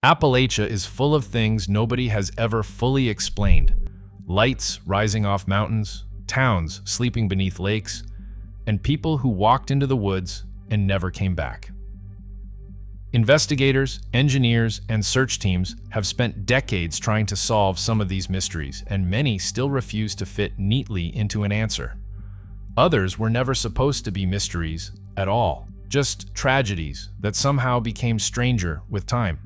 Appalachia is full of things nobody has ever fully explained. Lights rising off mountains, towns sleeping beneath lakes, and people who walked into the woods and never came back. Investigators, engineers, and search teams have spent decades trying to solve some of these mysteries, and many still refuse to fit neatly into an answer. Others were never supposed to be mysteries at all, just tragedies that somehow became stranger with time.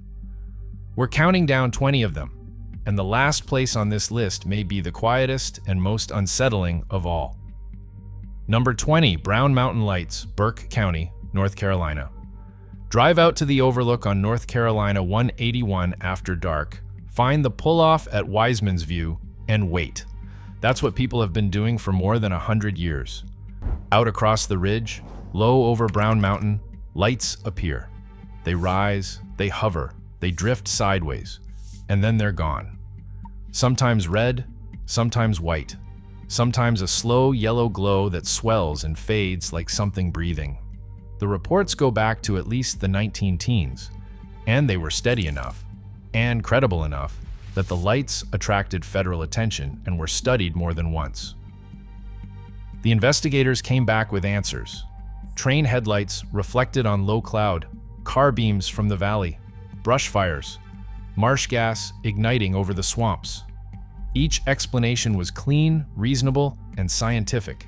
We're counting down 20 of them, and the last place on this list may be the quietest and most unsettling of all. Number 20, Brown Mountain Lights, Burke County, North Carolina. Drive out to the overlook on North Carolina 181 after dark, find the pull-off at Wiseman's View, and wait. That's what people have been doing for more than 100 years. Out across the ridge, low over Brown Mountain, lights appear. They rise, they hover, they drift sideways, and then they're gone. Sometimes red, sometimes white, sometimes a slow yellow glow that swells and fades like something breathing. The reports go back to at least the 19-teens, and they were steady enough and credible enough that the lights attracted federal attention and were studied more than once. The investigators came back with answers. Train headlights reflected on low cloud, car beams from the valley, brush fires, marsh gas igniting over the swamps. Each explanation was clean, reasonable, and scientific.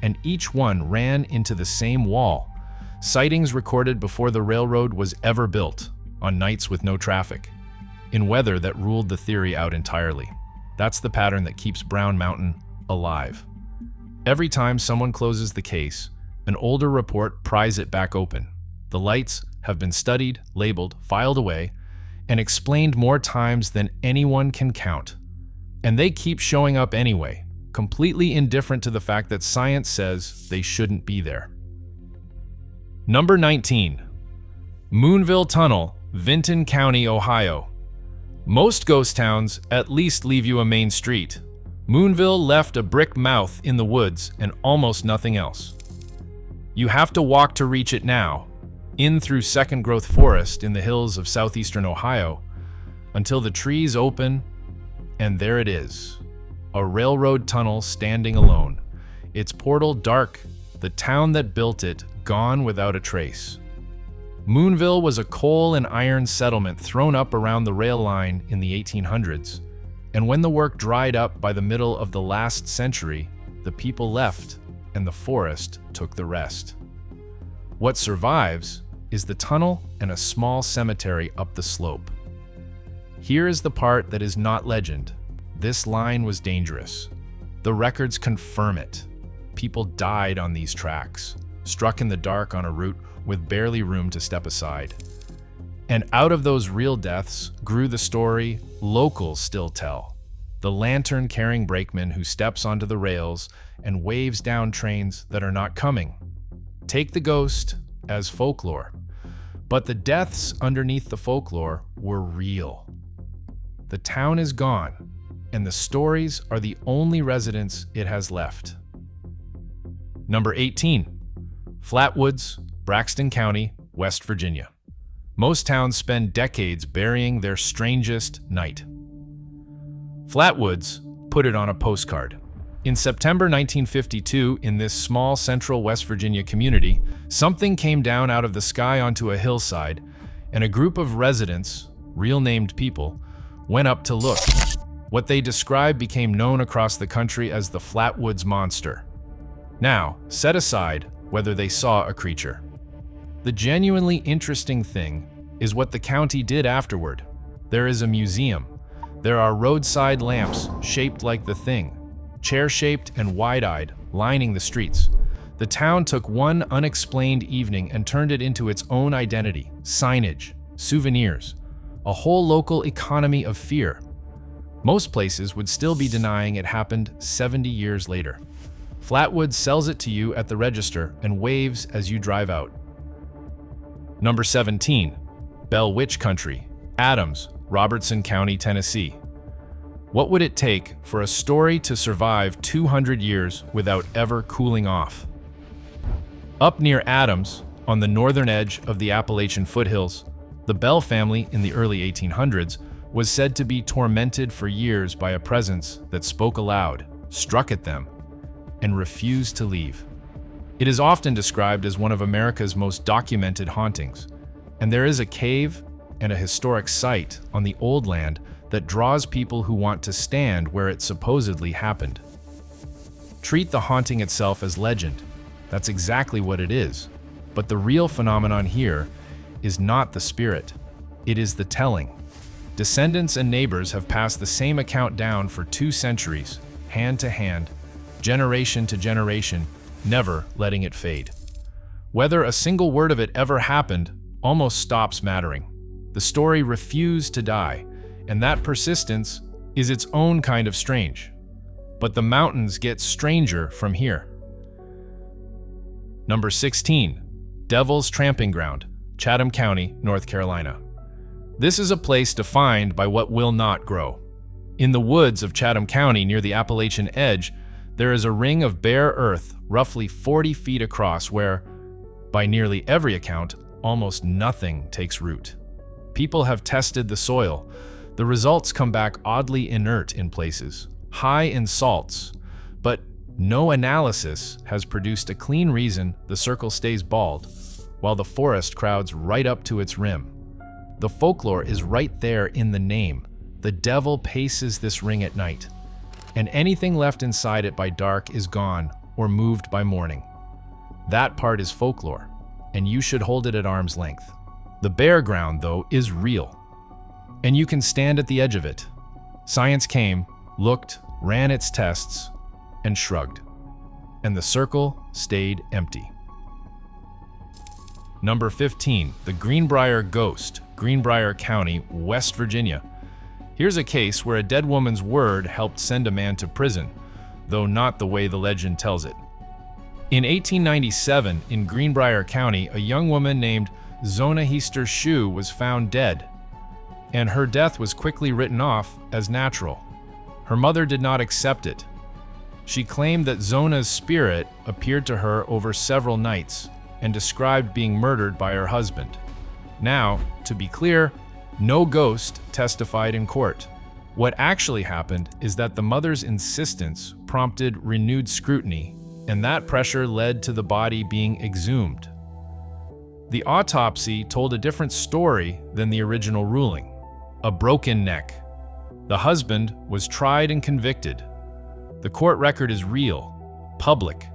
And each one ran into the same wall. Sightings recorded before the railroad was ever built, on nights with no traffic, in weather that ruled the theory out entirely. That's the pattern that keeps Brown Mountain alive. Every time someone closes the case, an older report pries it back open. The lights have been studied, labeled, filed away, and explained more times than anyone can count. And they keep showing up anyway, completely indifferent to the fact that science says they shouldn't be there. Number 19. Moonville Tunnel, Vinton County, Ohio. Most ghost towns at least leave you a main street. Moonville left a brick mouth in the woods and almost nothing else. You have to walk to reach it now, in through second-growth forest in the hills of southeastern Ohio, until the trees open, and there it is, a railroad tunnel standing alone, its portal dark, the town that built it gone without a trace. Moonville was a coal and iron settlement thrown up around the rail line in the 1800s, and when the work dried up by the middle of the last century, the people left, and the forest took the rest. What survives is the tunnel and a small cemetery up the slope. Here is the part that is not legend. This line was dangerous. The records confirm it. People died on these tracks, struck in the dark on a route with barely room to step aside. And out of those real deaths grew the story locals still tell. The lantern-carrying brakeman who steps onto the rails and waves down trains that are not coming. Take the ghost as folklore. But the deaths underneath the folklore were real. The town is gone, and the stories are the only residents it has left. Number 18. Flatwoods, Braxton County, West Virginia. Most towns spend decades burying their strangest night. Flatwoods put it on a postcard. In September 1952, in this small central West Virginia community, something came down out of the sky onto a hillside, and a group of residents, real named people, went up to look. What they described became known across the country as the Flatwoods Monster. Now, set aside whether they saw a creature. The genuinely interesting thing is what the county did afterward. There is a museum. There are roadside lamps shaped like the thing, chair-shaped and wide-eyed, lining the streets. The town took one unexplained evening and turned it into its own identity, signage, souvenirs, a whole local economy of fear. Most places would still be denying it happened 70 years later. Flatwoods sells it to you at the register and waves as you drive out. Number 17. Bell Witch Country, Adams, Robertson County, Tennessee. What would it take for a story to survive 200 years without ever cooling off? Up near Adams, on the northern edge of the Appalachian foothills, The Bell family in the early 1800s was said to be tormented for years by a presence that spoke aloud, struck at them, and refused to leave. It is often described as one of America's most documented hauntings, and there is a cave and a historic site on the old land that draws people who want to stand where it supposedly happened. Treat the haunting itself as legend. That's exactly what it is. But the real phenomenon here is not the spirit, it is the telling. Descendants and neighbors have passed the same account down for 2 centuries, hand to hand, generation to generation, never letting it fade. Whether a single word of it ever happened almost stops mattering. The story refused to die, and that persistence is its own kind of strange. But the mountains get stranger from here. Number 16, Devil's Tramping Ground, Chatham County, North Carolina. This is a place defined by what will not grow. In the woods of Chatham County near the Appalachian edge, there is a ring of bare earth roughly 40 feet across where, by nearly every account, almost nothing takes root. People have tested the soil. The results come back oddly inert in places, high in salts, but no analysis has produced a clean reason the circle stays bald, while the forest crowds right up to its rim. The folklore is right there in the name. The devil paces this ring at night, and anything left inside it by dark is gone or moved by morning. That part is folklore, and you should hold it at arm's length. The bare ground, though, is real, and you can stand at the edge of it. Science came, looked, ran its tests, and shrugged, and the circle stayed empty. Number 15, the Greenbrier Ghost, Greenbrier County, West Virginia. Here's a case where a dead woman's word helped send a man to prison, though not the way the legend tells it. In 1897, in Greenbrier County, a young woman named Zona Heaster Shue was found dead, and her death was quickly written off as natural. Her mother did not accept it. She claimed that Zona's spirit appeared to her over several nights and described being murdered by her husband. Now, to be clear, no ghost testified in court. What actually happened is that the mother's insistence prompted renewed scrutiny, and that pressure led to the body being exhumed. The autopsy told a different story than the original ruling. A broken neck. The husband was tried and convicted. The court record is real, public,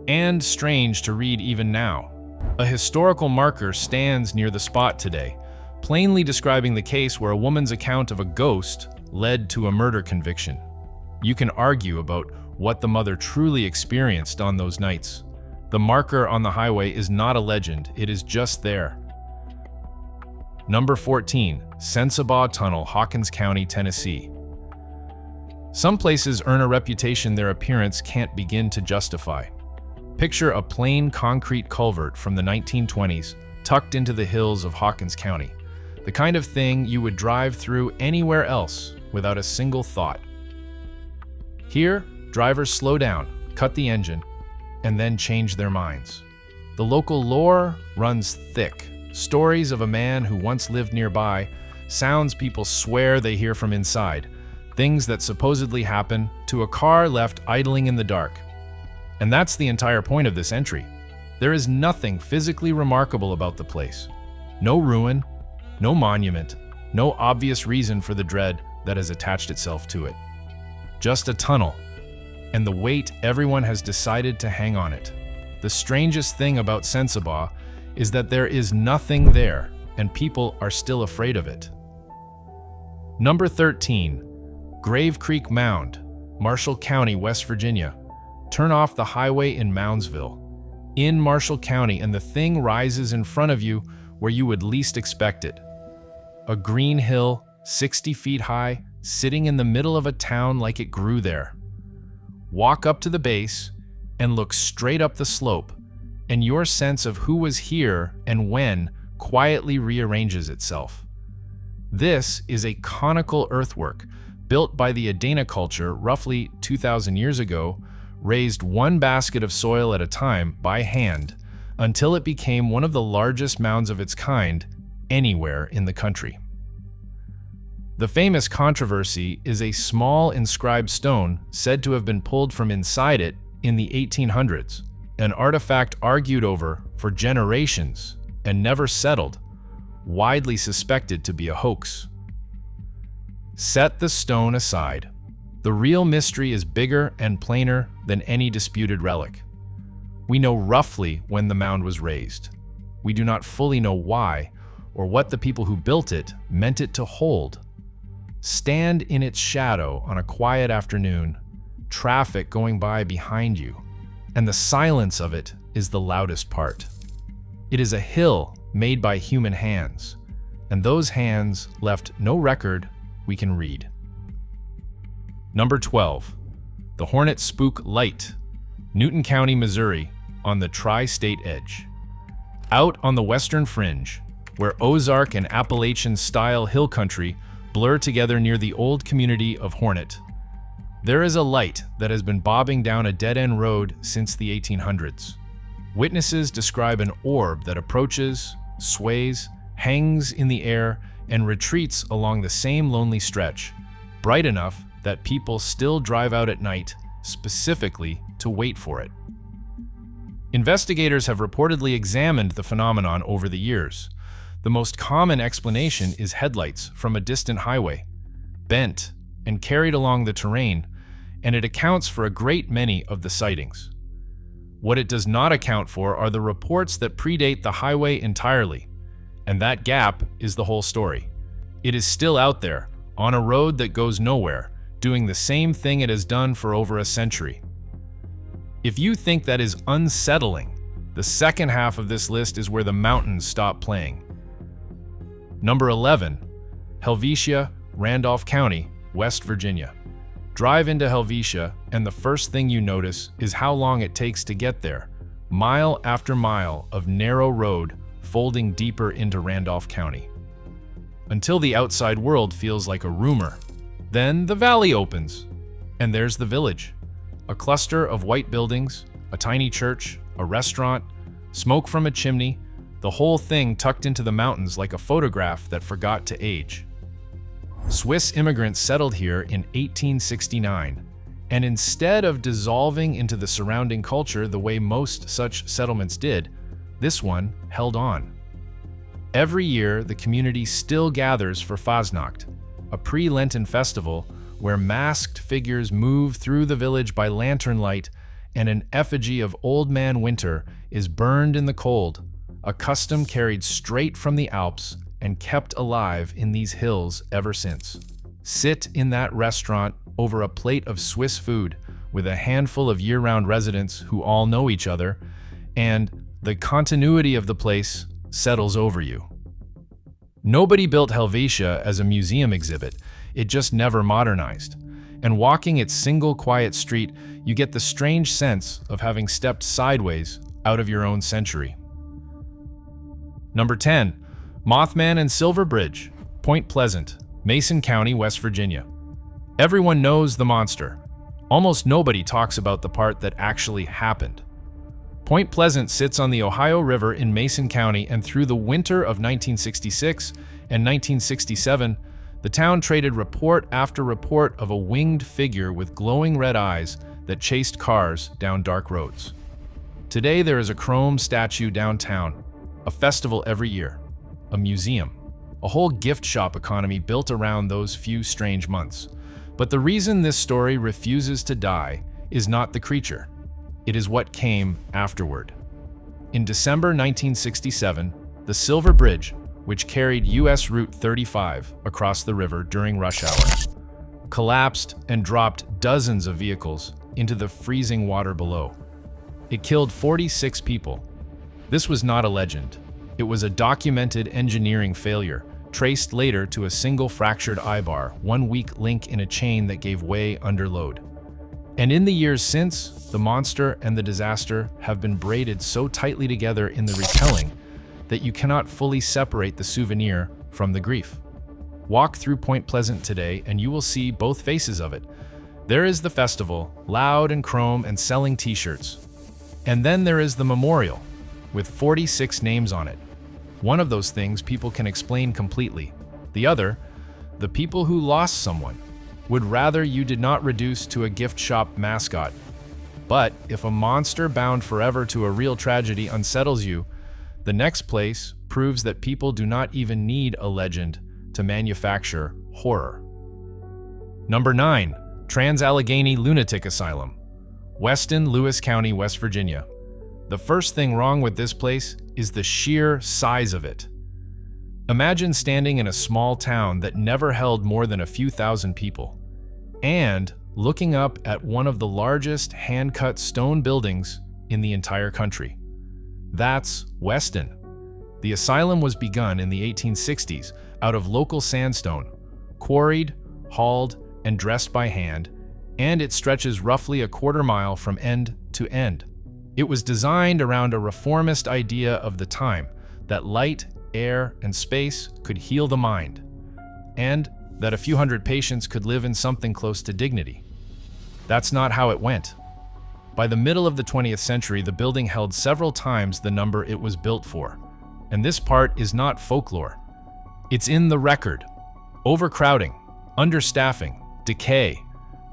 and strange to read even now. A historical marker stands near the spot today, plainly describing the case where a woman's account of a ghost led to a murder conviction. You can argue about what the mother truly experienced on those nights. The marker on the highway is not a legend, it is just there. Number 14, Sensaba Tunnel, Hawkins County, Tennessee. Some places earn a reputation their appearance can't begin to justify. Picture a plain concrete culvert from the 1920s tucked into the hills of Hawkins County, the kind of thing you would drive through anywhere else without a single thought. Here, drivers slow down, cut the engine, and then change their minds. The local lore runs thick. Stories of a man who once lived nearby, sounds people swear they hear from inside, things that supposedly happen to a car left idling in the dark. And that's the entire point of this entry. There is nothing physically remarkable about the place. No ruin, no monument, no obvious reason for the dread that has attached itself to it. Just a tunnel, and the weight everyone has decided to hang on it. The strangest thing about Sensaba is that there is nothing there, and people are still afraid of it. Number 13, Grave Creek Mound, Marshall County, West Virginia. Turn off the highway in Moundsville, in Marshall County, and the thing rises in front of you where you would least expect it. A green hill, 60 feet high, sitting in the middle of a town like it grew there. Walk up to the base and look straight up the slope, and your sense of who was here and when quietly rearranges itself. This is a conical earthwork built by the Adena culture roughly 2,000 years ago, raised one basket of soil at a time by hand until it became one of the largest mounds of its kind anywhere in the country. The famous controversy is a small inscribed stone said to have been pulled from inside it in the 1800s, an artifact argued over for generations and never settled, widely suspected to be a hoax. Set the stone aside. The real mystery is bigger and plainer than any disputed relic. We know roughly when the mound was raised. We do not fully know why or what the people who built it meant it to hold. Stand in its shadow on a quiet afternoon, traffic going by behind you, and the silence of it is the loudest part. It is a hill made by human hands, and those hands left no record we can read. Number 12. The Hornet Spook Light, Newton County, Missouri, on the tri-state edge. Out on the western fringe, where Ozark and Appalachian-style hill country blur together near the old community of Hornet, there is a light that has been bobbing down a dead-end road since the 1800s. Witnesses describe an orb that approaches, sways, hangs in the air, and retreats along the same lonely stretch, bright enough that people still drive out at night specifically to wait for it. Investigators have reportedly examined the phenomenon over the years. The most common explanation is headlights from a distant highway, bent and carried along the terrain, and it accounts for a great many of the sightings. What it does not account for are the reports that predate the highway entirely, and that gap is the whole story. It is still out there, on a road that goes nowhere, doing the same thing it has done for over a century. If you think that is unsettling, the second half of this list is where the mountains stop playing. Number 11. Helvetia, Randolph County, West Virginia. Drive into Helvetia, and the first thing you notice is how long it takes to get there. Mile after mile of narrow road folding deeper into Randolph County. Until the outside world feels like a rumor. Then the valley opens, and there's the village. A cluster of white buildings, a tiny church, a restaurant, smoke from a chimney, the whole thing tucked into the mountains like a photograph that forgot to age. Swiss immigrants settled here in 1869, and instead of dissolving into the surrounding culture the way most such settlements did, this one held on. Every year, the community still gathers for Fasnacht, a pre-Lenten festival where masked figures move through the village by lantern light, and an effigy of Old Man Winter is burned in the cold, a custom carried straight from the Alps and kept alive in these hills ever since. Sit in that restaurant over a plate of Swiss food with a handful of year-round residents who all know each other, and the continuity of the place settles over you. Nobody built Helvetia as a museum exhibit, it just never modernized. And walking its single quiet street, you get the strange sense of having stepped sideways out of your own century. Number 10. Mothman and Silver Bridge, Point Pleasant, Mason County, West Virginia. Everyone knows the monster. Almost nobody talks about the part that actually happened. Point Pleasant sits on the Ohio River in Mason County, and through the winter of 1966 and 1967, the town traded report after report of a winged figure with glowing red eyes that chased cars down dark roads. Today there is a chrome statue downtown, a festival every year, a museum, a whole gift shop economy built around those few strange months. But the reason this story refuses to die is not the creature. It is what came afterward. In December 1967, the Silver Bridge, which carried US Route 35 across the river during rush hour, collapsed and dropped dozens of vehicles into the freezing water below. It killed 46 people. This was not a legend. It was a documented engineering failure, traced later to a single fractured eye-bar, one weak link in a chain that gave way under load. And in the years since, the monster and the disaster have been braided so tightly together in the retelling that you cannot fully separate the souvenir from the grief. Walk through Point Pleasant today and you will see both faces of it. There is the festival, loud and chrome and selling t-shirts. And then there is the memorial, with 46 names on it. One of those things people can explain completely. The other, the people who lost someone, would rather you did not reduce to a gift shop mascot. But if a monster bound forever to a real tragedy unsettles you, the next place proves that people do not even need a legend to manufacture horror. Number 9. Trans-Allegheny Lunatic Asylum, Weston, Lewis County, West Virginia. The first thing wrong with this place is the sheer size of it. Imagine standing in a small town that never held more than a few thousand people, and looking up at one of the largest hand-cut stone buildings in the entire country. That's Weston. The asylum was begun in the 1860s out of local sandstone, quarried, hauled, and dressed by hand, and it stretches roughly a quarter mile from end to end. It was designed around a reformist idea of the time that light, air, and space could heal the mind, and that a few hundred patients could live in something close to dignity. That's not how it went. By the middle of the 20th century, the building held several times the number it was built for. And this part is not folklore. It's in the record. Overcrowding, understaffing, decay,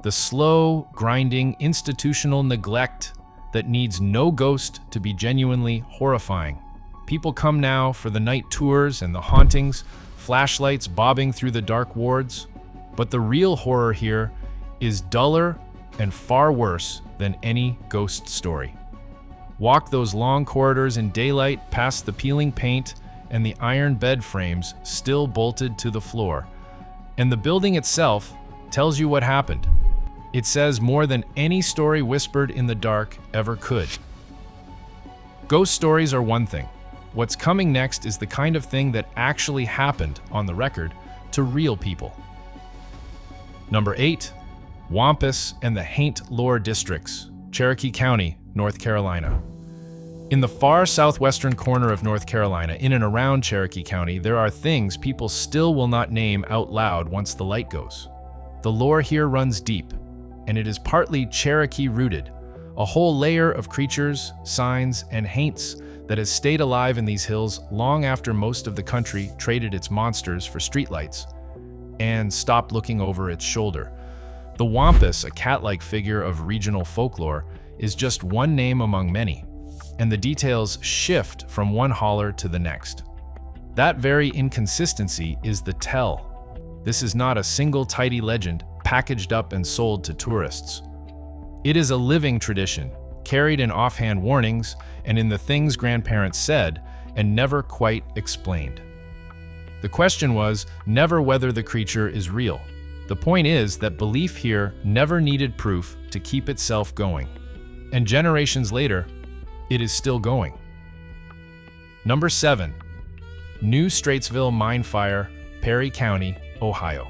the slow, grinding, institutional neglect that needs no ghost to be genuinely horrifying. People come now for the night tours and the hauntings, flashlights bobbing through the dark wards. But the real horror here is duller and far worse than any ghost story. Walk those long corridors in daylight past the peeling paint and the iron bed frames still bolted to the floor. And the building itself tells you what happened. It says more than any story whispered in the dark ever could. Ghost stories are one thing. What's coming next is the kind of thing that actually happened on the record to real people. Number 8. Wampus and the Haint Lore Districts, Cherokee County, North Carolina. In the far southwestern corner of North Carolina, in and around Cherokee County, there are things people still will not name out loud once the light goes. The lore here runs deep, and it is partly Cherokee-rooted, a whole layer of creatures, signs, and haints that has stayed alive in these hills long after most of the country traded its monsters for streetlights and stopped looking over its shoulder. The Wampus, a cat-like figure of regional folklore, is just one name among many, and the details shift from one holler to the next. That very inconsistency is the tell. This is not a single tidy legend packaged up and sold to tourists. It is a living tradition, carried in offhand warnings and in the things grandparents said and never quite explained. The question was never whether the creature is real. The point is that belief here never needed proof to keep itself going. And generations later, it is still going. Number 7. New Straitsville Mine Fire, Perry County, Ohio.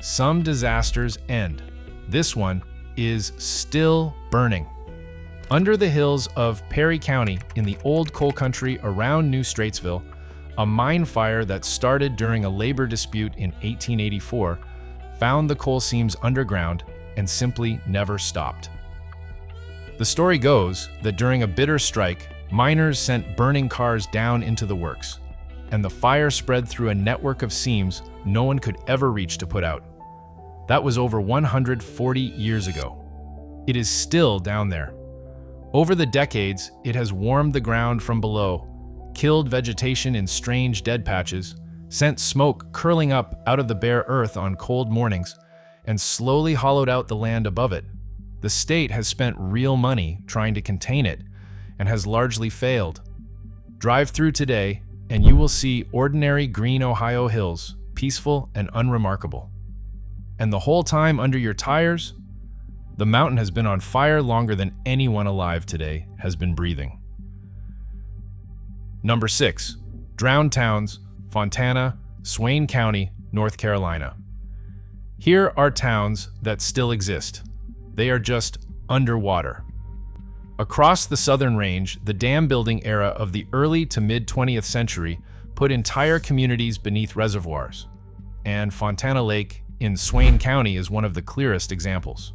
Some disasters end. This one is still burning. Under the hills of Perry County in the old coal country around New Straitsville, a mine fire that started during a labor dispute in 1884 found the coal seams underground and simply never stopped. The story goes that during a bitter strike, miners sent burning cars down into the works, and the fire spread through a network of seams no one could ever reach to put out. That was over 140 years ago. It is still down there. Over the decades, it has warmed the ground from below, killed vegetation in strange dead patches, sent smoke curling up out of the bare earth on cold mornings, and slowly hollowed out the land above it. The state has spent real money trying to contain it and has largely failed. Drive through today and you will see ordinary green Ohio hills, peaceful and unremarkable. And the whole time under your tires, the mountain has been on fire longer than anyone alive today has been breathing. Number 6. Drowned Towns, Fontana, Swain County, North Carolina. Here are towns that still exist. They are just underwater. Across the southern range, the dam building era of the early to mid-20th century put entire communities beneath reservoirs, and Fontana Lake in Swain County is one of the clearest examples.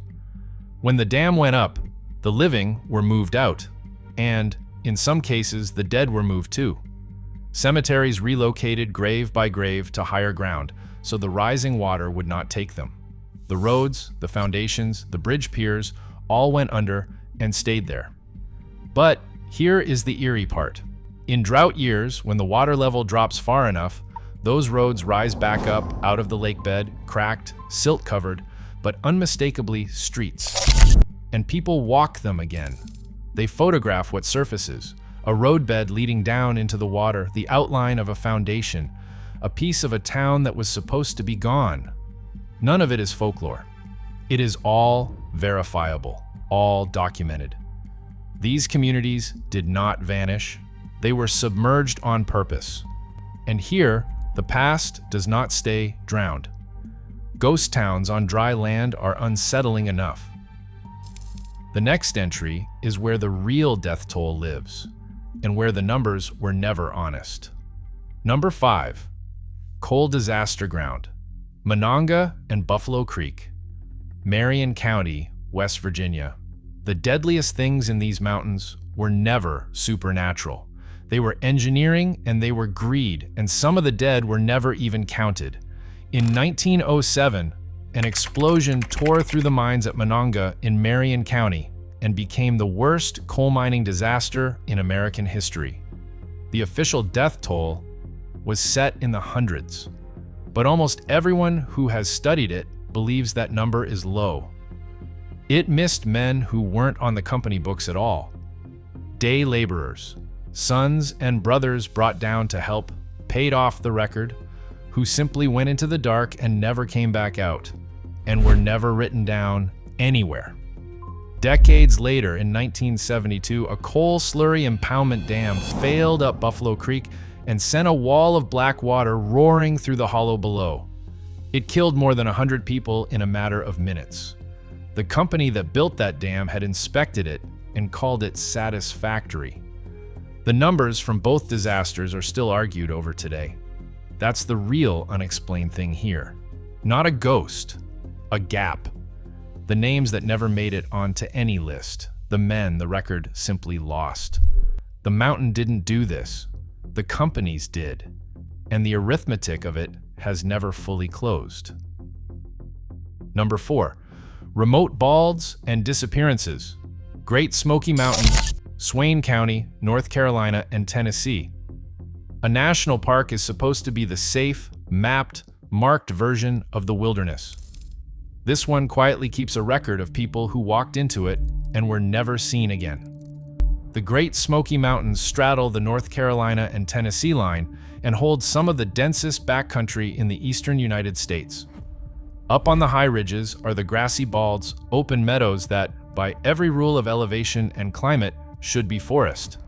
When the dam went up, the living were moved out, and, in some cases, the dead were moved too. Cemeteries relocated grave by grave to higher ground, so the rising water would not take them. The roads, the foundations, the bridge piers all went under and stayed there. But here is the eerie part. In drought years, when the water level drops far enough, those roads rise back up out of the lake bed, cracked, silt-covered, but unmistakably streets. And people walk them again. They photograph what surfaces: a roadbed leading down into the water, the outline of a foundation, a piece of a town that was supposed to be gone. None of it is folklore. It is all verifiable, all documented. These communities did not vanish. They were submerged on purpose. And here, the past does not stay drowned. Ghost towns on dry land are unsettling enough. The next entry is where the real death toll lives, and where the numbers were never honest. Number 5. Coal Disaster Ground, Monongah and Buffalo Creek, Marion County, West Virginia. The deadliest things in these mountains were never supernatural. They were engineering and they were greed, and some of the dead were never even counted. In 1907, an explosion tore through the mines at Monongah in Marion County and became the worst coal mining disaster in American history. The official death toll was set in the hundreds, but almost everyone who has studied it believes that number is low. It missed men who weren't on the company books at all. Day laborers, sons and brothers brought down to help, paid off the record, who simply went into the dark and never came back out, and were never written down anywhere. Decades later, in 1972, a coal slurry impoundment dam failed up Buffalo Creek and sent a wall of black water roaring through the hollow below. It killed more than 100 people in a matter of minutes. The company that built that dam had inspected it and called it satisfactory. The numbers from both disasters are still argued over today. That's the real unexplained thing here. Not a ghost, a gap. The names that never made it onto any list. The men the record simply lost. The mountain didn't do this. The companies did. And the arithmetic of it has never fully closed. Number 4. Remote balds and disappearances. Great Smoky Mountain, Swain County, North Carolina, and Tennessee. A national park is supposed to be the safe, mapped, marked version of the wilderness. This one quietly keeps a record of people who walked into it and were never seen again. The Great Smoky Mountains straddle the North Carolina and Tennessee line and hold some of the densest backcountry in the eastern United States. Up on the high ridges are the grassy balds, open meadows that, by every rule of elevation and climate, should be forest,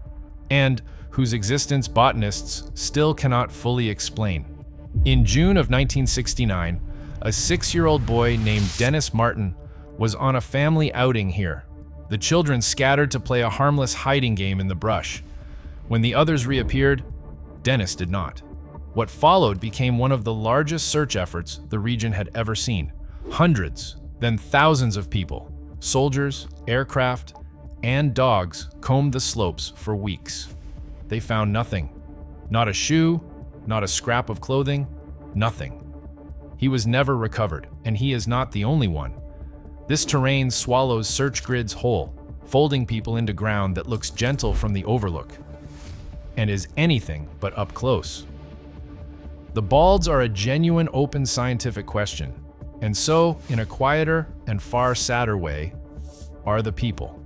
and whose existence botanists still cannot fully explain. In June of 1969, a 6-year-old boy named Dennis Martin was on a family outing here. The children scattered to play a harmless hiding game in the brush. When the others reappeared, Dennis did not. What followed became one of the largest search efforts the region had ever seen. Hundreds, then thousands of people, soldiers, aircraft, and dogs combed the slopes for weeks. They found nothing. Not a shoe, not a scrap of clothing, nothing. He was never recovered, and he is not the only one. This terrain swallows search grids whole, folding people into ground that looks gentle from the overlook, and is anything but up close. The balds are a genuine open scientific question, and so, in a quieter and far sadder way, are the people.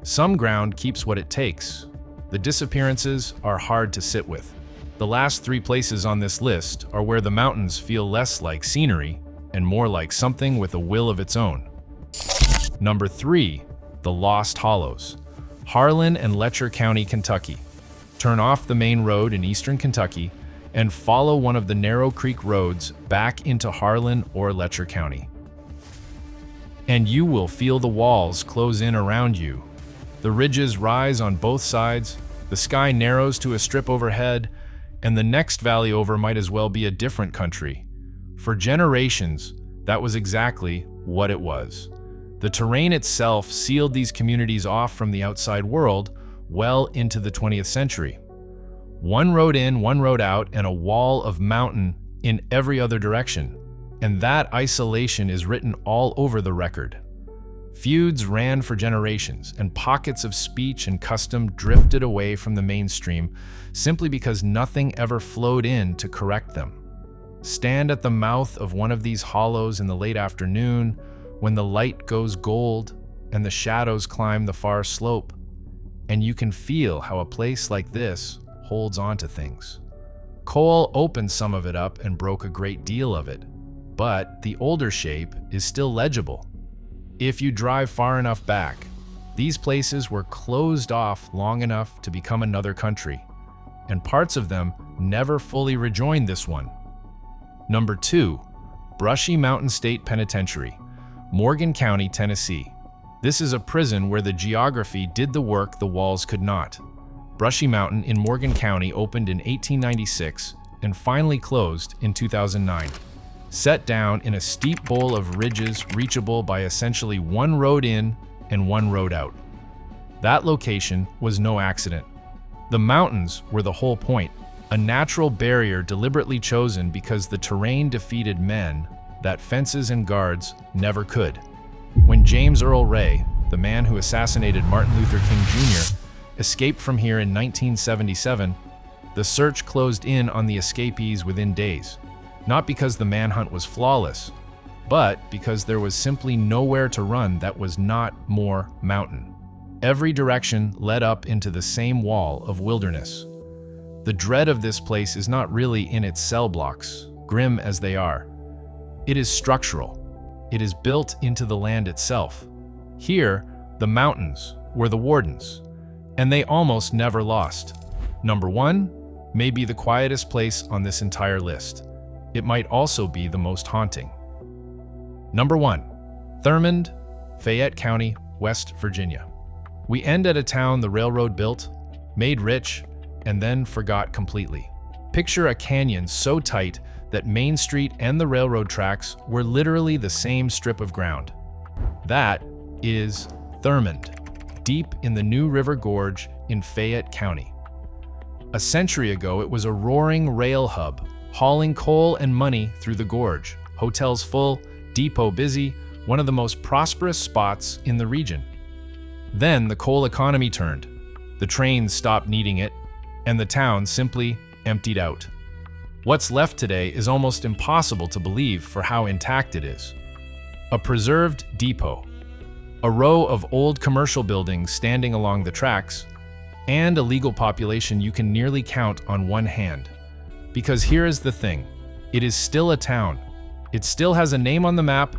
Some ground keeps what it takes. The disappearances are hard to sit with. The last 3 places on this list are where the mountains feel less like scenery and more like something with a will of its own. Number 3, the Lost Hollows, Harlan and Letcher County, Kentucky. Turn off the main road in eastern Kentucky and follow one of the narrow creek roads back into Harlan or Letcher County. And you will feel the walls close in around you. The ridges rise on both sides, the sky narrows to a strip overhead, and the next valley over might as well be a different country. For generations, that was exactly what it was. The terrain itself sealed these communities off from the outside world well into the 20th century. One road in, one road out, and a wall of mountain in every other direction. And that isolation is written all over the record. Feuds ran for generations, and pockets of speech and custom drifted away from the mainstream simply because nothing ever flowed in to correct them. Stand at the mouth of one of these hollows in the late afternoon when the light goes gold and the shadows climb the far slope, and you can feel how a place like this holds on to things. Coal opened some of it up and broke a great deal of it, but the older shape is still legible. If you drive far enough back, these places were closed off long enough to become another country, and parts of them never fully rejoined this one. Number 2, Brushy Mountain State Penitentiary, Morgan County, Tennessee. This is a prison where the geography did the work the walls could not. Brushy Mountain in Morgan County opened in 1896 and finally closed in 2009. Set down in a steep bowl of ridges reachable by essentially one road in and one road out. That location was no accident. The mountains were the whole point, a natural barrier deliberately chosen because the terrain defeated men that fences and guards never could. When James Earl Ray, the man who assassinated Martin Luther King Jr., escaped from here in 1977, the search closed in on the escapees within days. Not because the manhunt was flawless, but because there was simply nowhere to run that was not more mountain. Every direction led up into the same wall of wilderness. The dread of this place is not really in its cell blocks, grim as they are. It is structural. It is built into the land itself. Here, the mountains were the wardens, and they almost never lost. Number 1 may be the quietest place on this entire list. It might also be the most haunting. Number 1, Thurmond, Fayette County, West Virginia. We end at a town the railroad built, made rich, and then forgot completely. Picture a canyon so tight that Main Street and the railroad tracks were literally the same strip of ground. That is Thurmond, deep in the New River Gorge in Fayette County. A century ago, it was a roaring rail hub, hauling coal and money through the gorge. Hotels full, depot busy, one of the most prosperous spots in the region. Then the coal economy turned. The trains stopped needing it, and the town simply emptied out. What's left today is almost impossible to believe for how intact it is. A preserved depot, a row of old commercial buildings standing along the tracks, and a legal population you can nearly count on one hand. Because here is the thing, it is still a town. It still has a name on the map,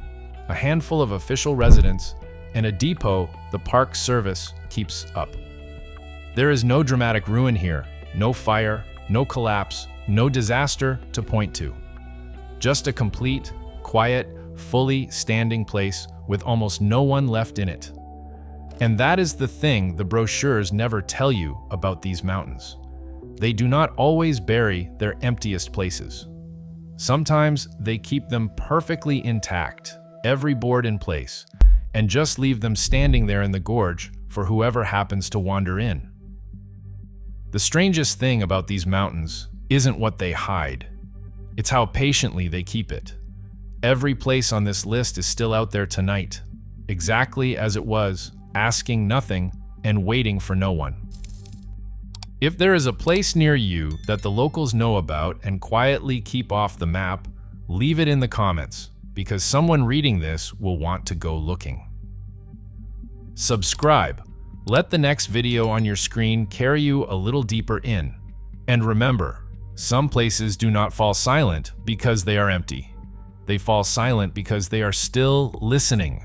a handful of official residents, and a depot the Park Service keeps up. There is no dramatic ruin here, no fire, no collapse, no disaster to point to. Just a complete, quiet, fully standing place with almost no one left in it. And that is the thing the brochures never tell you about these mountains. They do not always bury their emptiest places. Sometimes they keep them perfectly intact, every board in place, and just leave them standing there in the gorge for whoever happens to wander in. The strangest thing about these mountains isn't what they hide. It's how patiently they keep it. Every place on this list is still out there tonight, exactly as it was, asking nothing and waiting for no one. If there is a place near you that the locals know about and quietly keep off the map, leave it in the comments, because someone reading this will want to go looking. Subscribe. Let the next video on your screen carry you a little deeper in. And remember, some places do not fall silent because they are empty. They fall silent because they are still listening.